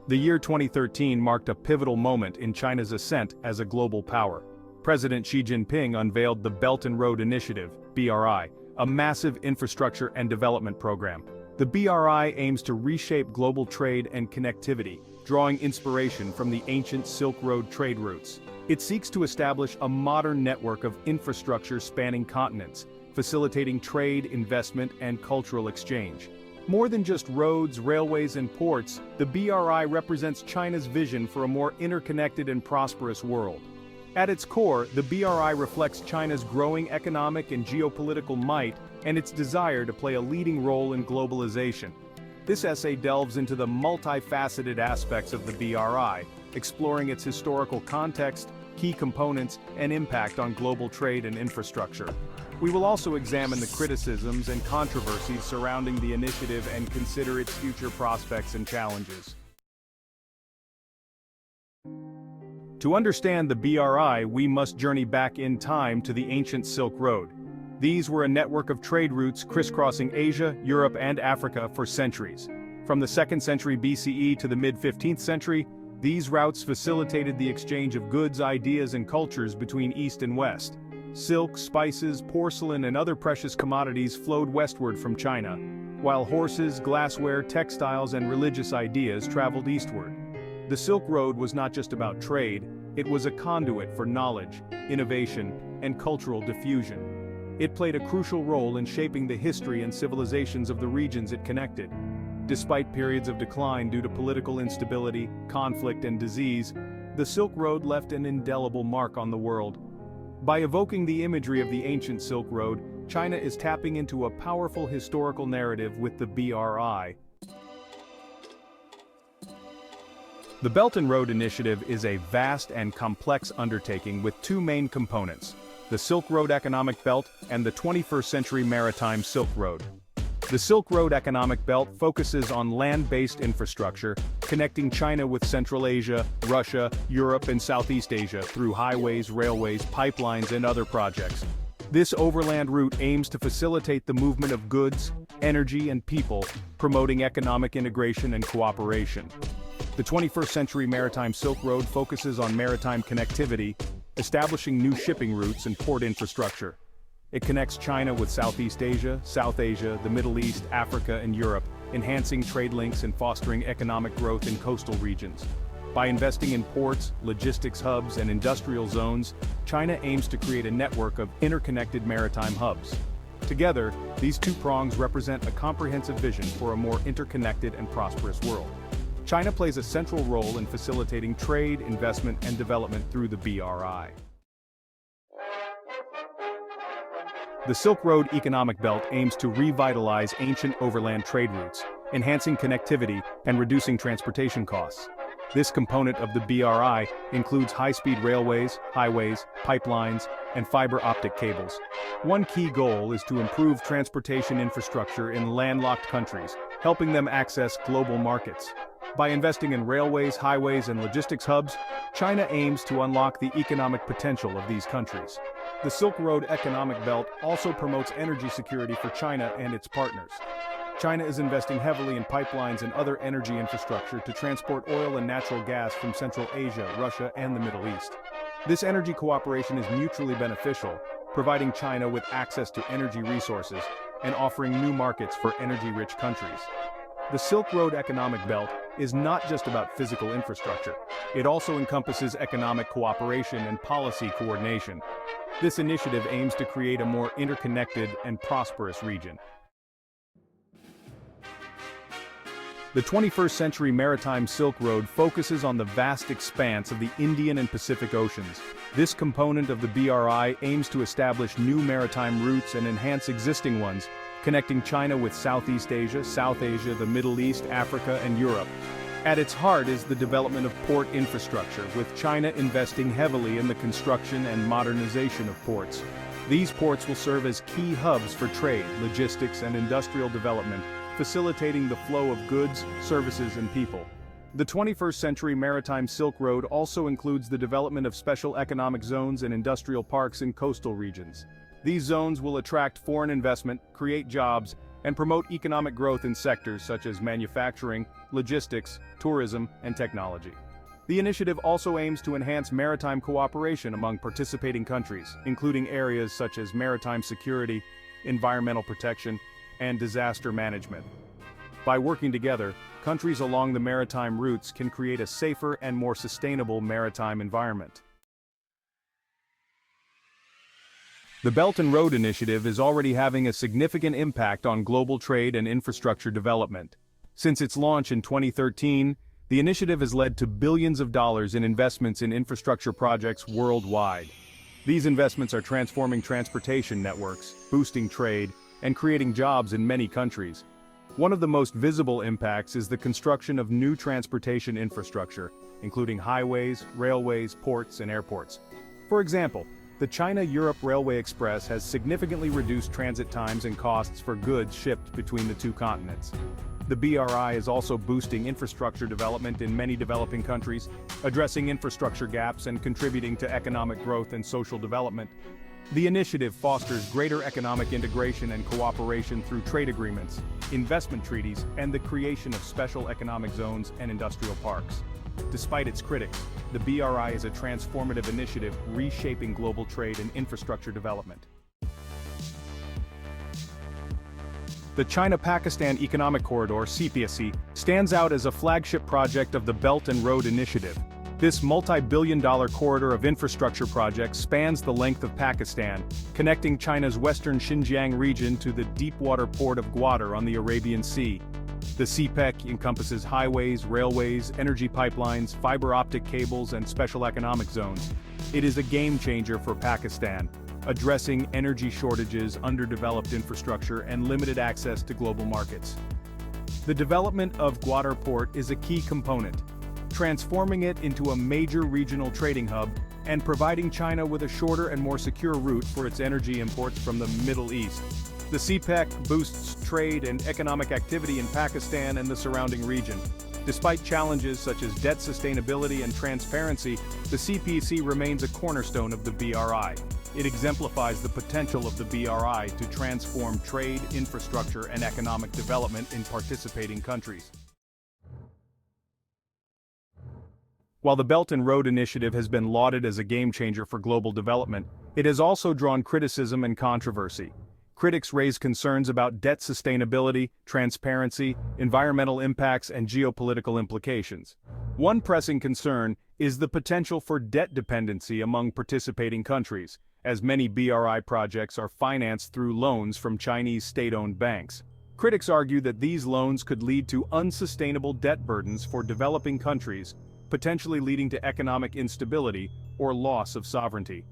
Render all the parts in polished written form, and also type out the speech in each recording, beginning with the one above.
The year 2013 marked a pivotal moment in China's ascent as a global power. President Xi Jinping unveiled the Belt and Road Initiative, BRI, a massive infrastructure and development program. The BRI aims to reshape global trade and connectivity, drawing inspiration from the ancient Silk Road trade routes. It seeks to establish a modern network of infrastructure spanning continents, facilitating trade, investment, and cultural exchange. More than just roads, railways, and ports, the BRI represents China's vision for a more interconnected and prosperous world. At its core, the BRI reflects China's growing economic and geopolitical might and its desire to play a leading role in globalization. This essay delves into the multifaceted aspects of the BRI, exploring its historical context, key components, and impact on global trade and infrastructure. We will also examine the criticisms and controversies surrounding the initiative and consider its future prospects and challenges. To understand the BRI, we must journey back in time to the ancient Silk Road. These were a network of trade routes crisscrossing Asia, Europe, and Africa for centuries. From the 2nd century BCE to the mid-15th century, these routes facilitated the exchange of goods, ideas, and cultures between East and West. Silk, spices, porcelain, and other precious commodities flowed westward from China, while horses, glassware, textiles, and religious ideas traveled eastward. The Silk Road was not just about trade, it was a conduit for knowledge, innovation, and cultural diffusion. It played a crucial role in shaping the history and civilizations of the regions it connected. Despite periods of decline due to political instability, conflict, and disease, the Silk Road left an indelible mark on the world. By evoking the imagery of the ancient Silk Road, China is tapping into a powerful historical narrative with the BRI. The Belt and Road Initiative is a vast and complex undertaking with two main components: the Silk Road Economic Belt and the 21st Century Maritime Silk Road. The Silk Road Economic Belt focuses on land-based infrastructure, connecting China with Central Asia, Russia, Europe, and Southeast Asia through highways, railways, pipelines, and other projects. This overland route aims to facilitate the movement of goods, energy, and people, promoting economic integration and cooperation. The 21st Century Maritime Silk Road focuses on maritime connectivity, establishing new shipping routes and port infrastructure. It connects China with Southeast Asia, South Asia, the Middle East, Africa, and Europe, enhancing trade links and fostering economic growth in coastal regions. By investing in ports, logistics hubs, and industrial zones, China aims to create a network of interconnected maritime hubs. Together, these two prongs represent a comprehensive vision for a more interconnected and prosperous world. China plays a central role in facilitating trade, investment, and development through the BRI. The Silk Road Economic Belt aims to revitalize ancient overland trade routes, enhancing connectivity and reducing transportation costs. This component of the BRI includes high-speed railways, highways, pipelines, and fiber optic cables. One key goal is to improve transportation infrastructure in landlocked countries, helping them access global markets. By investing in railways, highways, and logistics hubs, China aims to unlock the economic potential of these countries. The Silk Road Economic Belt also promotes energy security for China and its partners. China is investing heavily in pipelines and other energy infrastructure to transport oil and natural gas from Central Asia, Russia, and the Middle East. This energy cooperation is mutually beneficial, providing China with access to energy resources and offering new markets for energy-rich countries. The Silk Road Economic Belt is not just about physical infrastructure. It also encompasses economic cooperation and policy coordination. This initiative aims to create a more interconnected and prosperous region. The 21st Century Maritime Silk Road focuses on the vast expanse of the Indian and Pacific Oceans. This component of the BRI aims to establish new maritime routes and enhance existing ones, connecting China with Southeast Asia, South Asia, the Middle East, Africa, and Europe. At its heart is the development of port infrastructure, with China investing heavily in the construction and modernization of ports. These ports will serve as key hubs for trade, logistics, and industrial development, facilitating the flow of goods, services, and people. The 21st Century Maritime Silk Road also includes the development of special economic zones and industrial parks in coastal regions. These zones will attract foreign investment, create jobs, and promote economic growth in sectors such as manufacturing, logistics, tourism, and technology. The initiative also aims to enhance maritime cooperation among participating countries, including areas such as maritime security, environmental protection, and disaster management. By working together, countries along the maritime routes can create a safer and more sustainable maritime environment. The Belt and Road Initiative is already having a significant impact on global trade and infrastructure development. Since its launch in 2013, the initiative has led to billions of dollars in investments in infrastructure projects worldwide. These investments are transforming transportation networks, boosting trade, and creating jobs in many countries. One of the most visible impacts is the construction of new transportation infrastructure, including highways, railways, ports, and airports. For example, the China-Europe Railway Express has significantly reduced transit times and costs for goods shipped between the two continents. The BRI is also boosting infrastructure development in many developing countries, addressing infrastructure gaps and contributing to economic growth and social development. The initiative fosters greater economic integration and cooperation through trade agreements, investment treaties, and the creation of special economic zones and industrial parks. Despite its critics, the BRI is a transformative initiative reshaping global trade and infrastructure development. The China-Pakistan Economic Corridor (CPEC) stands out as a flagship project of the Belt and Road Initiative. This multi-billion-dollar corridor of infrastructure projects spans the length of Pakistan, connecting China's western Xinjiang region to the deep-water port of Gwadar on the Arabian Sea. The CPEC encompasses highways, railways, energy pipelines, fiber-optic cables, and special economic zones. It is a game-changer for Pakistan, addressing energy shortages, underdeveloped infrastructure, and limited access to global markets. The development of Gwadar Port is a key component, transforming it into a major regional trading hub and providing China with a shorter and more secure route for its energy imports from the Middle East. The CPEC boosts trade and economic activity in Pakistan and the surrounding region. Despite challenges such as debt sustainability and transparency, the CPEC remains a cornerstone of the BRI. It exemplifies the potential of the BRI to transform trade, infrastructure, and economic development in participating countries. While the Belt and Road Initiative has been lauded as a game-changer for global development, it has also drawn criticism and controversy. Critics raise concerns about debt sustainability, transparency, environmental impacts, and geopolitical implications. One pressing concern is the potential for debt dependency among participating countries, as many BRI projects are financed through loans from Chinese state-owned banks. Critics argue that these loans could lead to unsustainable debt burdens for developing countries, potentially leading to economic instability or loss of sovereignty.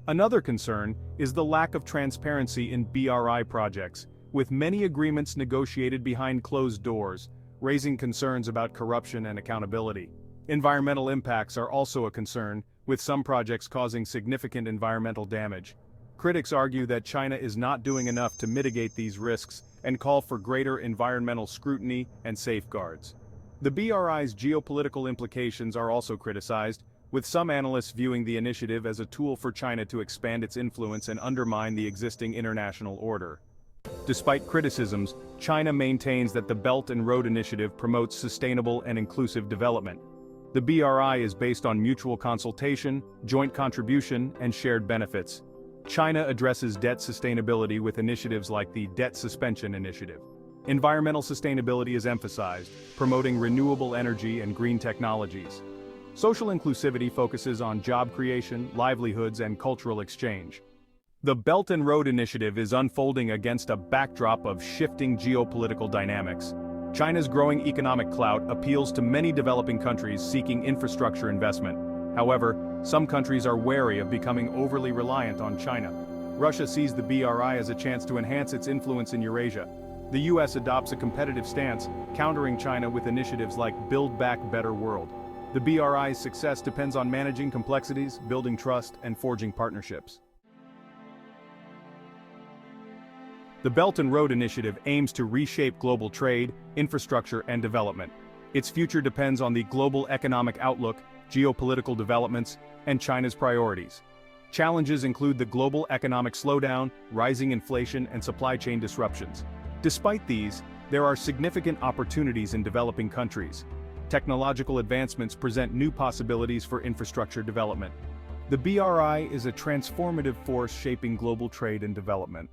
Another concern is the lack of transparency in BRI projects, with many agreements negotiated behind closed doors, raising concerns about corruption and accountability. Environmental impacts are also a concern, with some projects causing significant environmental damage. Critics argue that China is not doing enough to mitigate these risks and call for greater environmental scrutiny and safeguards. The BRI's geopolitical implications are also criticized, with some analysts viewing the initiative as a tool for China to expand its influence and undermine the existing international order. Despite criticisms, China maintains that the Belt and Road Initiative promotes sustainable and inclusive development. The BRI is based on mutual consultation, joint contribution, and shared benefits. China addresses debt sustainability with initiatives like the Debt Suspension Initiative. Environmental sustainability is emphasized, promoting renewable energy and green technologies. Social inclusivity focuses on job creation, livelihoods, and cultural exchange. The Belt and Road Initiative is unfolding against a backdrop of shifting geopolitical dynamics. China's growing economic clout appeals to many developing countries seeking infrastructure investment. However, some countries are wary of becoming overly reliant on China. Russia sees the BRI as a chance to enhance its influence in Eurasia. The US adopts a competitive stance, countering China with initiatives like Build Back Better World. The BRI's success depends on managing complexities, building trust, and forging partnerships. The Belt and Road Initiative aims to reshape global trade, infrastructure, and development. Its future depends on the global economic outlook, geopolitical developments, and China's priorities. Challenges include the global economic slowdown, rising inflation, and supply chain disruptions. Despite these, there are significant opportunities in developing countries. Technological advancements present new possibilities for infrastructure development. The BRI is a transformative force shaping global trade and development.